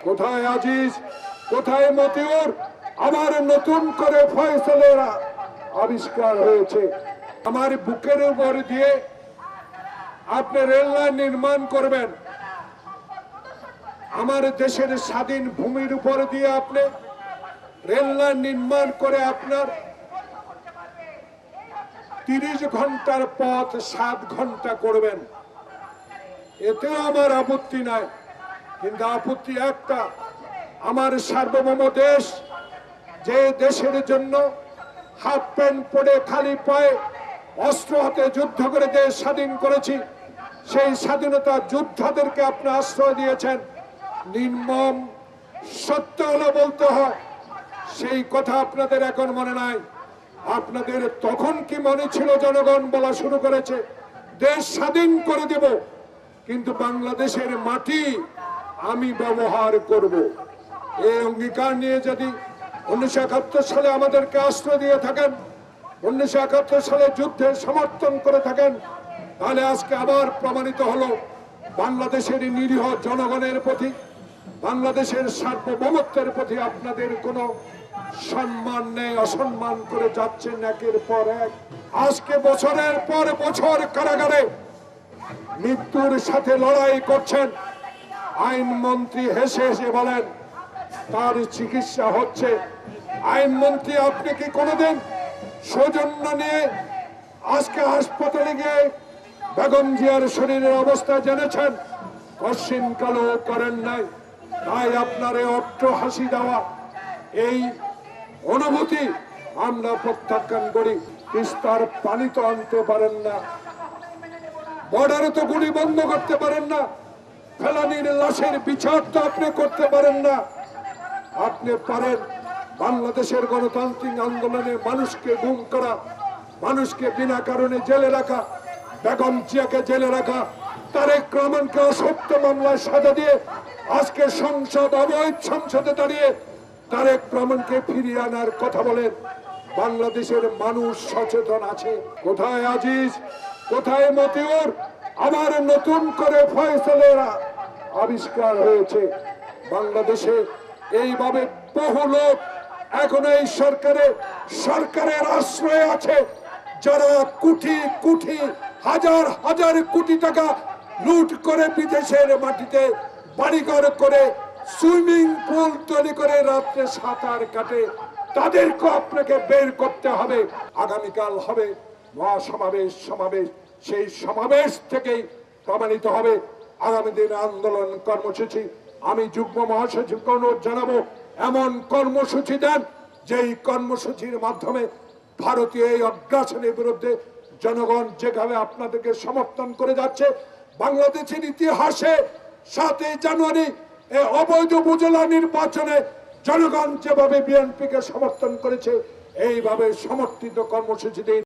কোথায় আজিজ, কোথায় মতিউর? আবার নতুন করে ফয়সালের আবিষ্কার হয়েছে। আমার বুকের উপর দিয়ে আপনি রেল লাইন নির্মাণ করবেন, আমার দেশের স্বাধীন ভূমির উপর দিয়ে আপনি রেল লাইন নির্মাণ করে আপনার 30 ঘন্টার পথ 7 ঘন্টা করবেন, এতেও আমার আপত্তি নাই। কিন্তু আপত্তি একটা, আমার সার্বভৌম দেশ, যে দেশের জন্য হাফ প্যান্ট পরে খালি পায়ে অস্ত্র হাতে যুদ্ধ করে দেশ স্বাধীন করেছি, সেই স্বাধীনতা যোদ্ধাদেরকে আপনি আশ্রয় দিয়েছেন। নির্মম সত্য হলো বলতে হয়, সেই কথা আপনাদের এখন মনে নাই। আপনাদের তখন কি মনে ছিল? জনগণ বলা শুরু করেছে দেশ স্বাধীন করে দেব, কিন্তু বাংলাদেশের মাটি আমি ব্যবহার করব। এই অঙ্গীকার নিয়ে যদি 1971 সালে আমাদেরকে আশ্রয় দিয়ে থাকেন, 1971 সালে যুদ্ধের সমর্থন করে থাকেন, তাহলে আজকে আবার প্রমাণিত হলো বাংলাদেশের নিরীহ জনগণের প্রতি, বাংলাদেশের সার্বভৌমত্বের প্রতি আপনাদের কোনো সম্মান নেই, অসম্মান করে যাচ্ছেন একের পর এক। আজকে বছরের পর বছর কারাগারে মৃত্যুর সাথে লড়াই করছেন। আইনমন্ত্রী হেসে হেসে বলেন তার চিকিৎসা হচ্ছে। আইনমন্ত্রী, আপনি কি কোনোদিন সৌজন্য নিয়ে আজকে হাসপাতালে গিয়ে বেগম জিয়ার শরীরের অবস্থা জেনেছেন? কশিন কালো করেন নাই। তাই আপনার এই অট্ট হাসি দেওয়া এই অনুভূতি আমরা প্রত্যাখ্যান করি। তিস্তার পানি তো আনতে পারেন না, বর্ডারে তো গুলি বন্ধ করতে পারেন না, ফেলানির লাশের বিচার তো আপনি করতে পারেন না। আপনি পারেন বাংলাদেশের গণতান্ত্রিক আন্দোলনে মানুষকে গুম করা, মানুষকে বিনা কারণে জেলে রাখা, বেগম জিয়াকে জেলে রাখা, তারেক রহমানকে অসত্য মামলায় সাজা দিয়ে আজকে সংসদ অবৈধ সংসদে দাঁড়িয়ে তারেক রহমানকে ফিরিয়ে আনার কথা বলেন। বাংলাদেশের মানুষ সচেতন আছে। কোথায় আজিজ, কোথায় মতিউর? আবার নতুন করে ফয়সালের আবিষ্কার হয়েছে। বাংলাদেশে এইভাবে বহু লোক এখন এই সরকারের আশ্রয়ে আছে, যারা কোটি কোটি হাজার হাজার কোটি টাকা লুট করে বিদেশের মাটিতে বাড়িঘর করে সুইমিং পুল তৈরি করে রাত্রে সাঁতার কাটে। তাদেরকে আপনাকে বের করতে হবে। আগামীকাল হবে মহাসমাবেশ, সেই সমাবেশ থেকেই প্রমাণিত হবে আগামী দিন আন্দোলন কর্মসূচি। আমি যুগ্ম মহাসচিবকে অনুরোধ জানাবো, এমন কর্মসূচি দেন যেই কর্মসূচির মাধ্যমে ভারতীয় এই অগ্রাসনের বিরুদ্ধে জনগণ যেভাবে আপনাদেরকে সমর্থন করে যাচ্ছে, বাংলাদেশের ইতিহাসে 7ই জানুয়ারি এই অবৈধ উপজেলা নির্বাচনে জনগণ যেভাবে বিএনপিকে সমর্থন করেছে, এইভাবে সমর্থিত কর্মসূচি দিন।